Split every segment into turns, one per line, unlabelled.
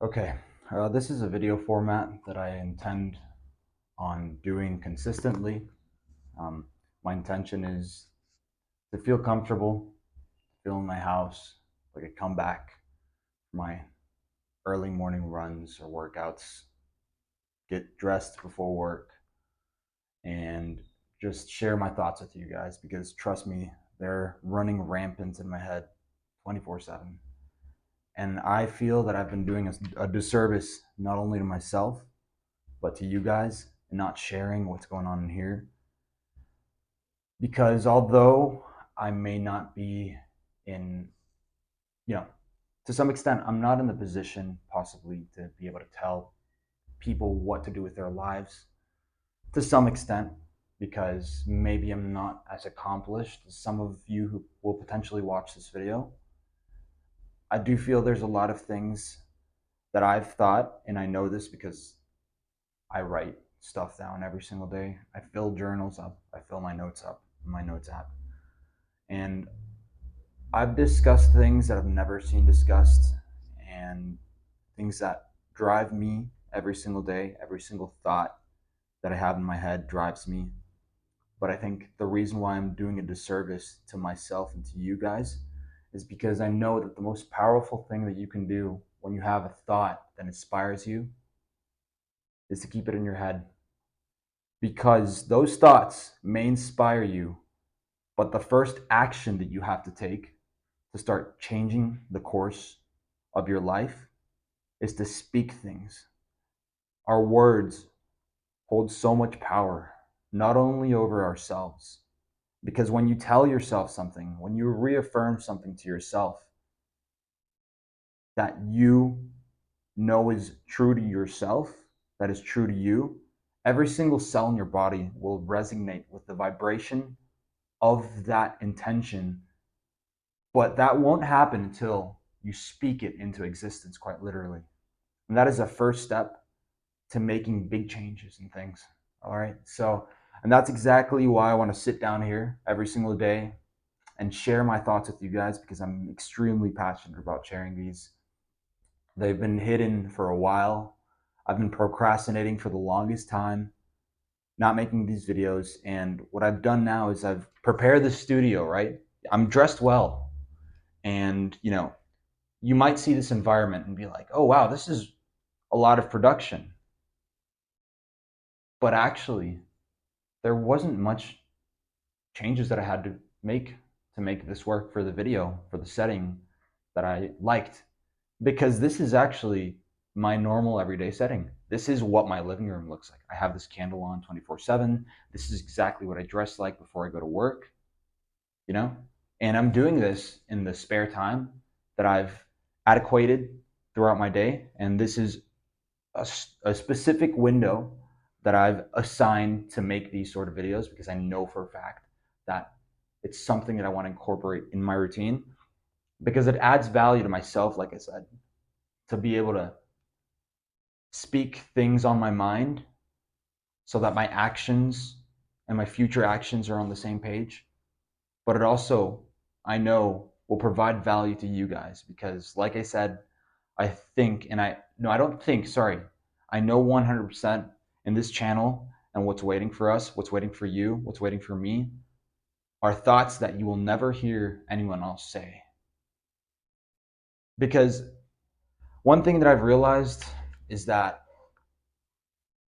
Okay, this is a video format that I intend on doing consistently. Um, my intention is to feel comfortable, feel in my house, like I come back from my early morning runs or workouts, get dressed before work, and just share my thoughts with you guys because trust me, they're running rampant in my head 24/7. And I feel that I've been doing a disservice not only to myself, but to you guys and not sharing what's going on in here. Because although I may not be in, you know, to some extent, I'm not in the position possibly to be able to tell people what to do with their lives to some extent, because maybe I'm not as accomplished as some of you who will potentially watch this video. I do feel there's a lot of things that I've thought, and I know this because I write stuff down every single day. I fill journals up, I fill my notes up in my notes app. And I've discussed things that I've never seen discussed and things that drive me every single day. Every single thought that I have in my head drives me. But I think the reason why I'm doing a disservice to myself and to you guys is because I know that the most powerful thing that you can do when you have a thought that inspires you is to keep it in your head. Because those thoughts may inspire you, but the first action that you have to take to start changing the course of your life is to speak things. Our words hold so much power, not only over ourselves, because when you tell yourself something, when you reaffirm something to yourself that you know is true to yourself, that is true to you, every single cell in your body will resonate with the vibration of that intention. But that won't happen until you speak it into existence, quite literally. And that is a first step to making big changes and things. All right. So, and that's exactly why I want to sit down here every single day and share my thoughts with you guys, because I'm extremely passionate about sharing these. They've been hidden for a while. I've been procrastinating for the longest time, not making these videos. And what I've done now is I've prepared the studio, right? I'm dressed well. And, you might see this environment and be like, oh, wow, this is a lot of production. But actually, there wasn't much changes that I had to make this work for the video, for the setting that I liked, because this is actually my normal everyday setting. This is what my living room looks like. I have this candle on 24/7. This is exactly what I dress like before I go to work, you know? And I'm doing this in the spare time that I've adequated throughout my day. And this is a specific window that I've assigned to make these sort of videos because I know for a fact that it's something that I want to incorporate in my routine because it adds value to myself, like I said, to be able to speak things on my mind so that my actions and my future actions are on the same page. But it also, I know, will provide value to you guys because, like I said, I think, and I, no, I don't think, sorry, I know 100% in this channel and what's waiting for us, what's waiting for you, what's waiting for me, are thoughts that you will never hear anyone else say. Because one thing that I've realized is that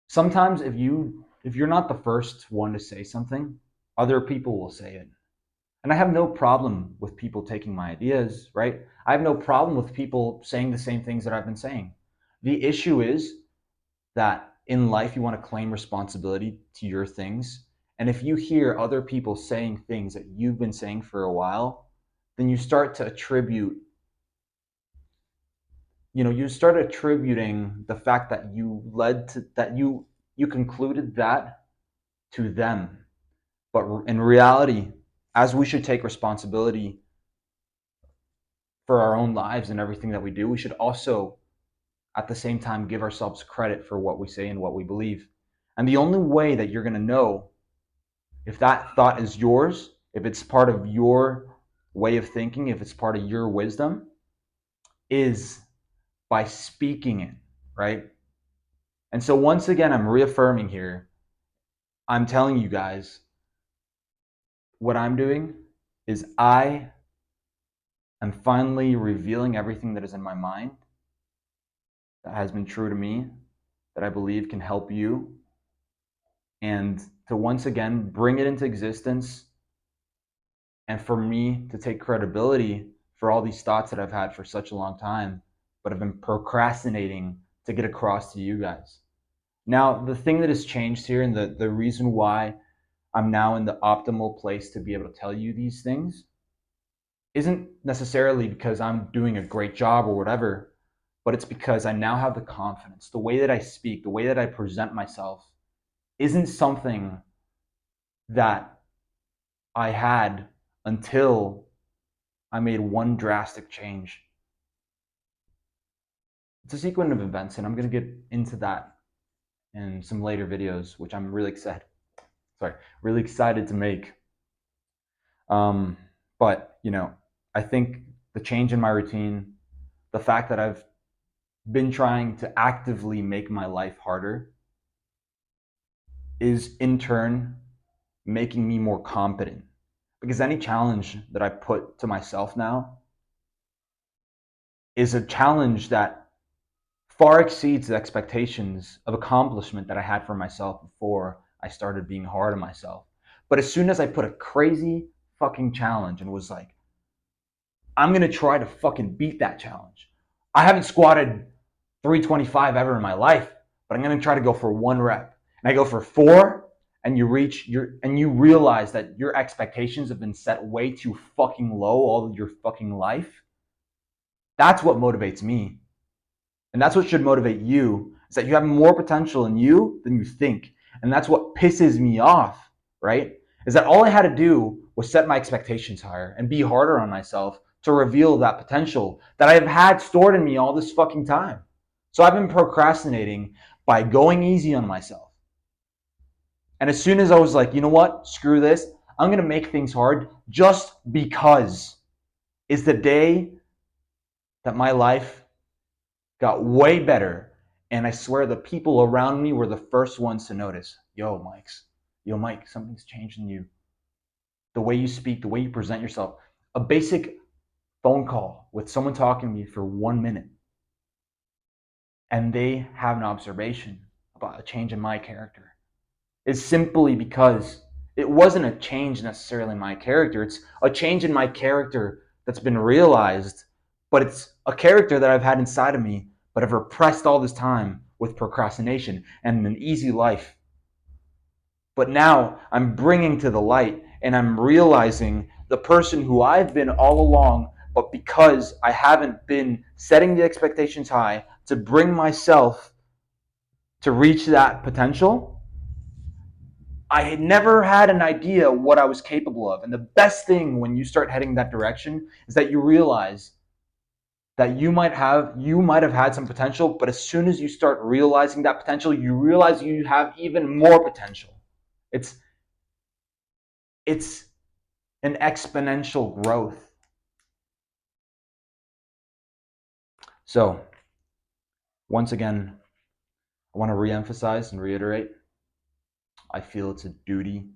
sometimes if you're not the first one to say something, other people will say it. And I have no problem with people taking my ideas, right? I have no problem with people saying the same things that I've been saying. The issue is that in life you want to claim responsibility to your things. And if you hear other people saying things that you've been saying for a while, then you start to attribute, you start attributing the fact that you led to that you concluded that to them. But in reality, as we should take responsibility for our own lives and everything that we do, we should also at the same time give ourselves credit for what we say and what we believe. And the only way that you're going to know if that thought is yours, if it's part of your way of thinking, if it's part of your wisdom, is by speaking it, right? And so once again, I'm reaffirming here, I'm telling you guys, what I'm doing is I am finally revealing everything that is in my mind that has been true to me, that I believe can help you, and to once again bring it into existence, and for me to take credibility for all these thoughts that I've had for such a long time, but have been procrastinating to get across to you guys. Now, the thing that has changed here, and the reason why I'm now in the optimal place to be able to tell you these things, isn't necessarily because I'm doing a great job or whatever, but it's because I now have the confidence. The way that I speak, the way that I present myself isn't something that I had until I made one drastic change. It's a sequence of events, and I'm going to get into that in some later videos, which I'm really excited to make. But I think the change in my routine, the fact that I've been trying to actively make my life harder, is in turn making me more competent. Because any challenge that I put to myself now is a challenge that far exceeds the expectations of accomplishment that I had for myself before I started being hard on myself. But as soon as I put a crazy fucking challenge and was like, I'm going to try to fucking beat that challenge. I haven't squatted 325 ever in my life, but I'm going to try to go for 1 rep. And I go for 4, and you realize that your expectations have been set way too fucking low all of your fucking life. That's what motivates me. And that's what should motivate you, is that you have more potential in you than you think. And that's what pisses me off, right? Is that all I had to do was set my expectations higher and be harder on myself to reveal that potential that I've had stored in me all this fucking time. So I've been procrastinating by going easy on myself. And as soon as I was like, you know what, screw this, I'm going to make things hard just because, is the day that my life got way better. And I swear the people around me were the first ones to notice, Mike, something's changed in you. The way you speak, the way you present yourself. A basic phone call with someone talking to me for 1 minute, and they have an observation about a change in my character, is simply because it wasn't a change necessarily in my character. It's a change in my character that's been realized, but it's a character that I've had inside of me, but I've repressed all this time with procrastination and an easy life. But now I'm bringing to the light, and I'm realizing the person who I've been all along, but because I haven't been setting the expectations high to bring myself to reach that potential, I had never had an idea what I was capable of. And the best thing when you start heading that direction is that you realize that you might have had some potential, but as soon as you start realizing that potential, you realize you have even more potential. It's an exponential growth. So, once again, I want to reemphasize and reiterate, I feel it's a duty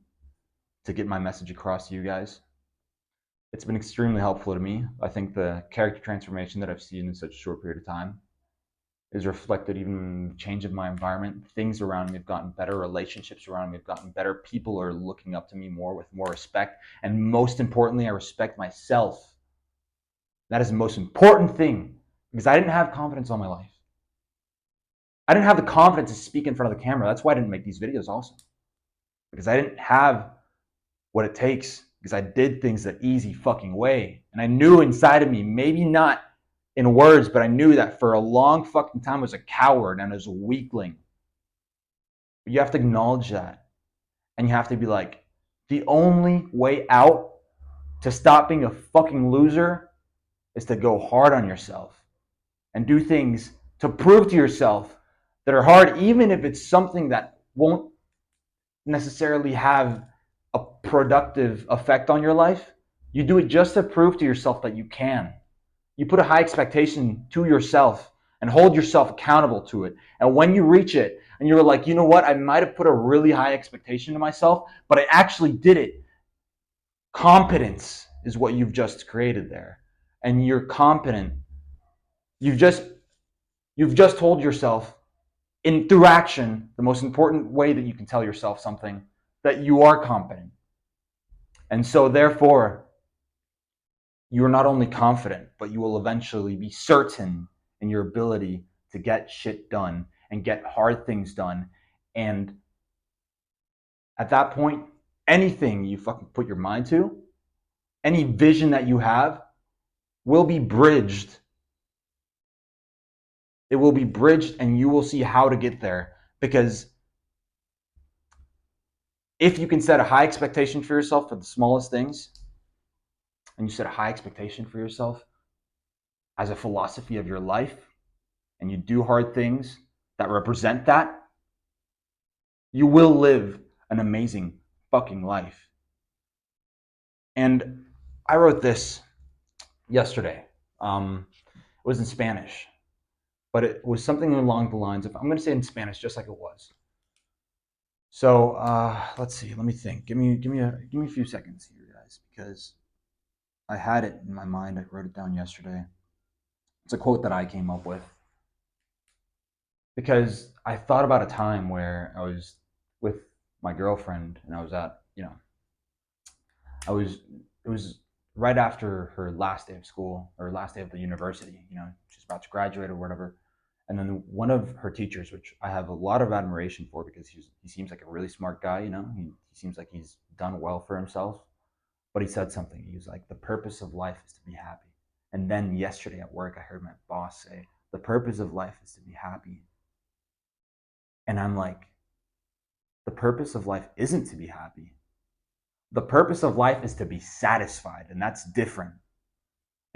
to get my message across to you guys. It's been extremely helpful to me. I think the character transformation that I've seen in such a short period of time is reflected even in the change of my environment. Things around me have gotten better. Relationships around me have gotten better. People are looking up to me more with more respect. And most importantly, I respect myself. That is the most important thing, because I didn't have confidence all my life. I didn't have the confidence to speak in front of the camera. That's why I didn't make these videos also. Because I didn't have what it takes, because I did things the easy fucking way. And I knew inside of me, maybe not in words, but I knew that for a long fucking time I was a coward and I was a weakling. But you have to acknowledge that. And you have to be like, the only way out to stop being a fucking loser is to go hard on yourself and do things to prove to yourself that are hard, even if it's something that won't necessarily have a productive effect on your life. You do it just to prove to yourself that you can. You put a high expectation to yourself and hold yourself accountable to it. And when you reach it and you're like, you know what, I might have put a really high expectation to myself, but I actually did it. Competence is what you've just created there. And you're competent. You've just told yourself through action, the most important way that you can tell yourself something, that you are competent. And so therefore, you are not only confident, but you will eventually be certain in your ability to get shit done and get hard things done. And at that point, anything you fucking put your mind to, any vision that you have, will be bridged. It will be bridged, and you will see how to get there. Because if you can set a high expectation for yourself for the smallest things, and you set a high expectation for yourself as a philosophy of your life, and you do hard things that represent that, you will live an amazing fucking life. And I wrote this yesterday. It was in Spanish, but it was something along the lines of, I'm going to say it in Spanish just like it was. So let's see. Let me think. Give me a few seconds here, guys, because I had it in my mind. I wrote it down yesterday. It's a quote that I came up with because I thought about a time where I was with my girlfriend and I was at, it was right after her last day of school or last day of the university, she's about to graduate or whatever. And then one of her teachers, which I have a lot of admiration for because he seems like a really smart guy, he seems like he's done well for himself. But he said something. He was like, the purpose of life is to be happy. And then yesterday at work, I heard my boss say, the purpose of life is to be happy. And I'm like, the purpose of life isn't to be happy. The purpose of life is to be satisfied, and that's different.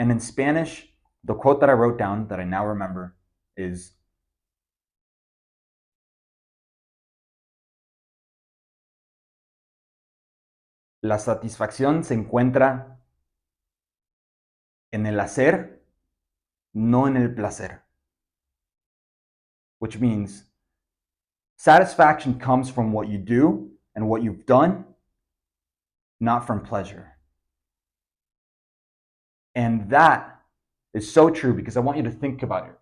And in Spanish, the quote that I wrote down that I now remember is, la satisfacción se encuentra en el hacer, no en el placer. Which means satisfaction comes from what you do and what you've done, not from pleasure. And that is so true because I want you to think about it.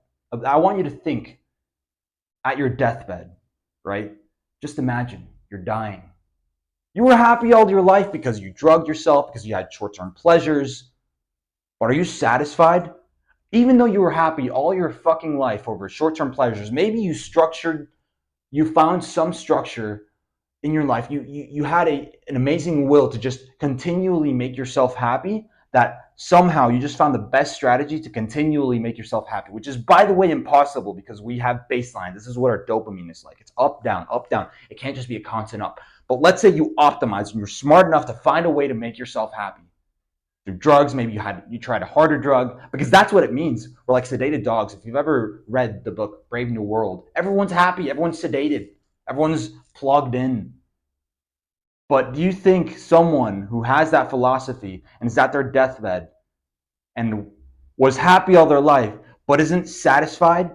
I want you to think at your deathbed, right? Just imagine you're dying. You were happy all your life because you drugged yourself, because you had short-term pleasures. But are you satisfied? Even though you were happy all your fucking life over short-term pleasures, maybe you found some structure in your life. You had an amazing will to just continually make yourself happy, that somehow you just found the best strategy to continually make yourself happy, which is, by the way, impossible because we have baseline. This is what our dopamine is like. It's up, down, up, down. It can't just be a constant up. But let's say you optimize and you're smart enough to find a way to make yourself happy. Through drugs, maybe you tried a harder drug, because that's what it means. We're like sedated dogs. If you've ever read the book Brave New World, everyone's happy, everyone's sedated, everyone's plugged in. But do you think someone who has that philosophy and is at their deathbed and was happy all their life but isn't satisfied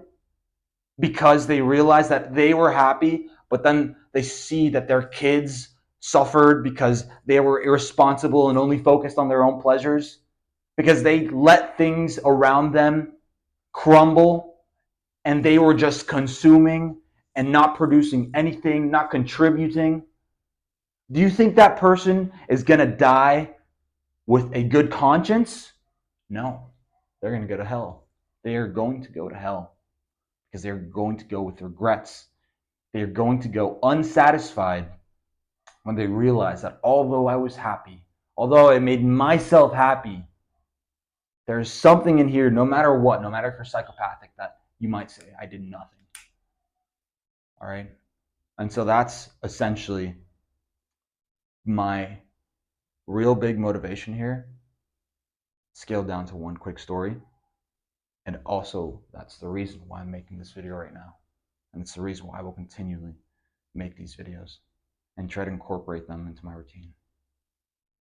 because they realize that they were happy, but then they see that their kids suffered because they were irresponsible and only focused on their own pleasures, because they let things around them crumble and they were just consuming and not producing anything, not contributing? Do you think that person is going to die with a good conscience? No, they're going to go to hell. They are going to go to hell because they're going to go with regrets. They're going to go unsatisfied when they realize that although I was happy, although I made myself happy, there's something in here, no matter what, no matter if you're psychopathic, that you might say, I did nothing. All right? And so that's essentially my real big motivation here, scaled down to one quick story. And also, that's the reason why I'm making this video right now. And it's the reason why I will continually make these videos and try to incorporate them into my routine.